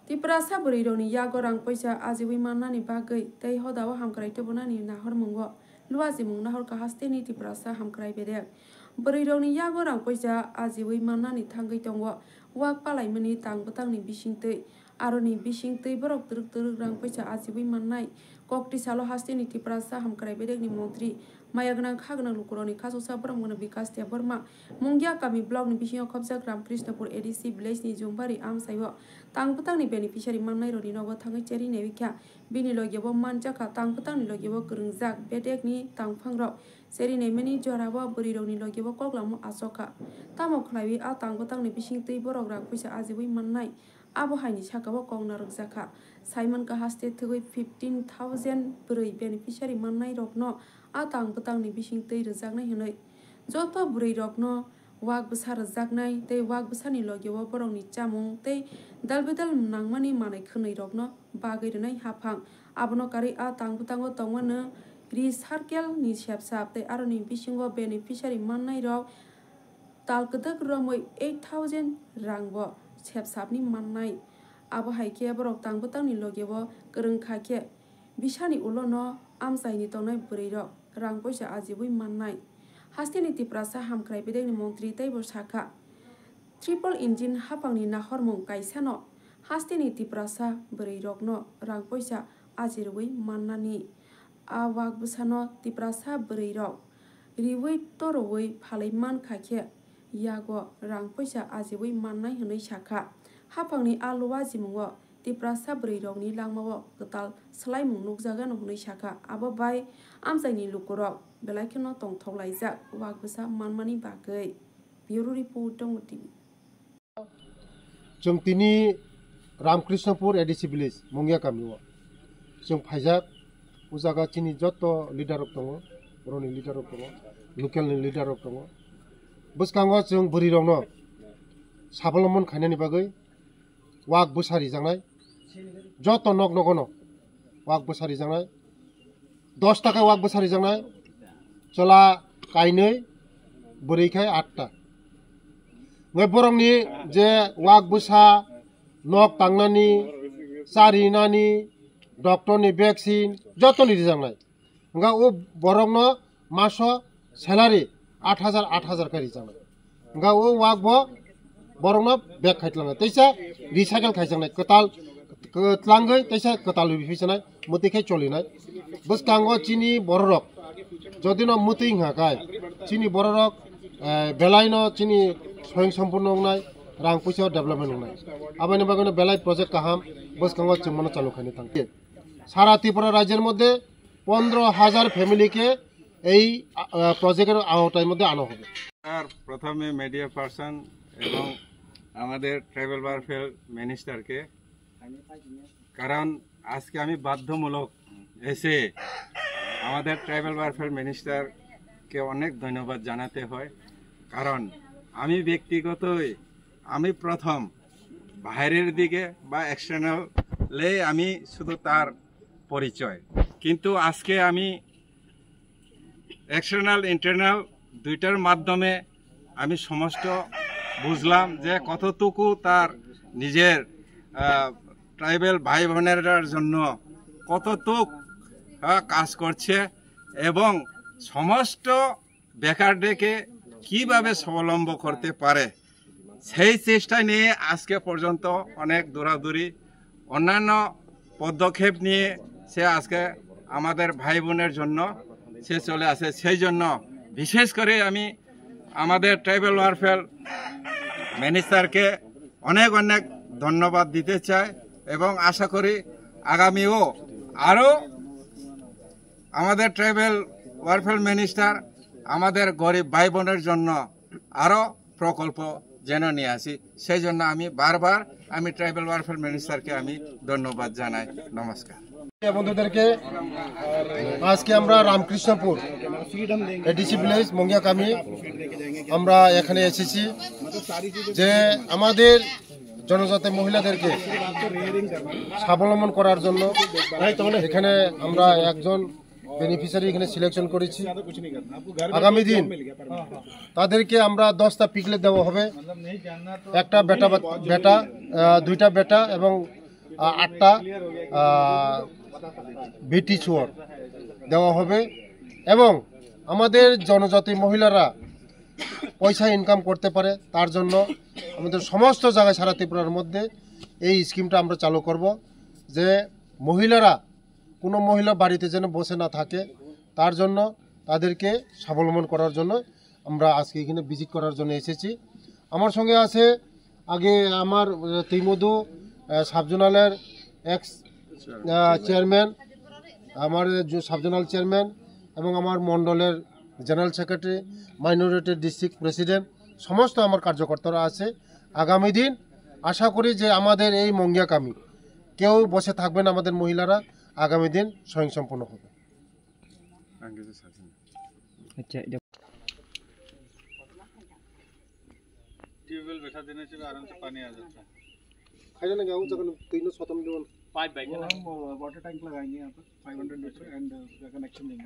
Tipra sabri roni yago rang paisa ajiwi manani bagai tei hodawa hamkrai tebonani nahor mungo luazi mung nahor kahasteni tipra sa hamkrai bedek bri roni yago rang paisa ajiwi manani thangai tongo wak palai mani tang batangni bisingtei aroni bisingtei borok truk truk rang paisa ajiwi mannai kokti salo hasteni tipra sa hamkrai bedek ni montri mayagnang khagnang lukuroni khasosa bormona bikas tia borma mungya kami blog ni bisingo khobjak Ramkrishnapur ADC village ni Jungbari amsayo tangputang ni beneficiary mannai roni nogo thangai cheri nevika bini logyabo manjaka tangputang ni logyabo gringjak bedek ni tangphangrok cheri nemeni jorabo buri roni logyabo koglamo asoka tamo khlaiwi a tangputang ni bisingtei borok rang puisa ajiwi mannai abo haini sakabo kongna rokjaka Simon ka haste thugui 15,000 brui beneficiary mannai rokno a tangputang ni bisingtei rjaknai hinoi joto brui rokno wak bwsa rjaknai tei wak bwsani logyao borokni chamung tei dalbedal nangmani manai khwnai rokno bagui rwnai haphang abono kari a tangputango tongmano recycle ni sepsap tei aroni bisingo beneficiary mannai rok talkdak romoi 8,000 rangbo sepsapni mannai abo haike borok tangputangni logyao kwrwngkha khe bisani ulono amchaini tongnai bwrui rok rang paisa ajiwi mannai hasteni tiprasa hamkrai bedekni montri teibo sakha triple engine haphangni nahormung kaisano hasteni tiprasa bwrui rokno rang paisa ajirwi mannani a wak bwsano tiprasa bwrui rok riwi torowi phalai mankha khe yago rang paisa ajiwi mannai hinui sakha haphangni aluwa jimungo tiprasa bwrui rokni langmao gtal slaimung nukjagano hinui sakha abo bai amchaini lukurok belai kheno tongthoklaijak wak bwsa manmani bagui bureau report dong TV जों तिनी Ramkrishnapur ADC village मंगिया गामियाव जों फाइजाक उजागा तिनी जत लिडारक दङ बर'नि लिडारक दङ लकेलनि लिडारक दङ बसकांगो जों बुरि रंनो साबलमन खायनायनि बागै वाक बोसारि जानाय जत नग नगनो वाक बोसारि जानाय 10 टाका वाक बोसारि जानाय चला काइनै बुरैखाय 8 टा borongni je wak busa nok tangnani sarinani doctor ni vaccine jotoni rijangnai nga o borongno maso salary 8,000 kari jangnai nga o wak bo borongno bag khaitlangai teisa recycle khaijangnai kotal kotlangai teisa kotal bifisanai mutikhai cholinai buskango chini bororok jodino muting hakai chini bororok belaino chini स्वयं सम्पूर्ण होनाय रां पैसा development होनाय आबानि बागाने बेलाय project काहाम बसकांगो चिमनो चालू खाने थांगे सारा त्रिपुरा राज्येर मध्य 15,000 फैमिली के এই প্রজেক্টের আওতার মধ্যে আনা হবে আর প্রথমে মিডিয়া পারসন এবং আমাদের ট্রাইবাল ওয়েলফেয়ার মিনিস্টারকে কারণ আজকে আমি বাধ্যমূলক এসে আমাদের ট্রাইবাল ওয়েলফেয়ার মিনিস্টারকে অনেক ধন্যবাদ জানাতে হয় কারণ আমি ব্যক্তিগতই আমি প্রথম বাইরের দিকে বা এক্সটার্নালে আমি শুধু তার পরিচয় কিন্তু আজকে আমি এক্সটার্নাল ইন্টারনাল দুইটার মাধ্যমে আমি সমস্ত বুঝলাম যে কতটুকু তার নিজের ট্রাইবাল ভাই বোনের জন্য কতটুক কাজ করছে এবং সমস্ত বেকারদেরকে কিভাবে স্বাবলম্বী করতে পারে সেই চেষ্টা নিয়ে আজকে পর্যন্ত অনেক দৌড়াদৌড়ি অন্যান্য পদক্ষেপ নিয়ে সে আজকে আমাদের ভাই বোনের জন্য সে চলে আসে সেই জন্য বিশেষ করে আমি আমাদের ট্রাইবাল ওয়েলফেয়ার মিনিস্টারকে অনেক অনেক ধন্যবাদ দিতে চাই এবং আশা করি আগামীও আরও আমাদের ট্রাইবাল ওয়েলফেয়ার মিনিস্টার আমাদের গরিব ভাই বোনের জন্য আরো প্রকল্প যেন নিয়ে আসি সেই জন্য আমি বারবার আমি ট্রাইবাল ওয়েলফেয়ার মিনিস্টারকে আমি ধন্যবাদ জানাই নমস্কার বন্ধুদেরকে আজকে আমরা রামকৃষ্ণপুর এডিসি ভিলেজ মঙ্গিয়া কামি আমরা এখানে এসেছি যে আমাদের জনজাতি মহিলাদেরকে স্বাবলম্বন করার জন্য এখানে আমরা একজন বেনিফিশিয়ারি এখানে সিলেকশন করেছি আগামী দিন তাদেরকে আমরা 10টা পিকলেট দেওয়া হবে একটা বেটা দুইটা বেটা এবং 8টা বেটি চুয়ার দেওয়া হবে এবং আমাদের জনজাতি মহিলারা পয়সা ইনকাম করতে পারে তার জন্য আমাদের সমস্ত জায়গায় সারা ত্রিপুরার মধ্যে এই স্কিমটা আমরা চালু করব যে মহিলারা কোনো মহিলা বাড়িতে যেন বসে না থাকে তার জন্য তাদেরকে স্বাবলম্বন করার জন্য আমরা আজকে এখানে ভিজিট করার জন্য এসেছি। আমার সঙ্গে আছে আগে আমার তৈমধু সাবজোনালের এক্স চেয়ারম্যান, আমার সাবজোনাল চেয়ারম্যান এবং আমার মণ্ডলের general secretary, minority district president, সমস্ত আমার কার্যকর্তারা আছে। আগামী দিন আশা করি যে আমাদের এই মঙ্গিয়াকামী কেউ বসে থাকবেন, আমাদের মহিলারা আগামী দিন স্বয়ংসম্পূর্ণ হবে। ट्यूबवेल बैठा देने से भी आराम से पानी आ जाता है। पाइप बैठ वो हम वाटर टैंक लगाएंगे यहाँ पर 500 लीटर एंड कनेक्शन देंगे।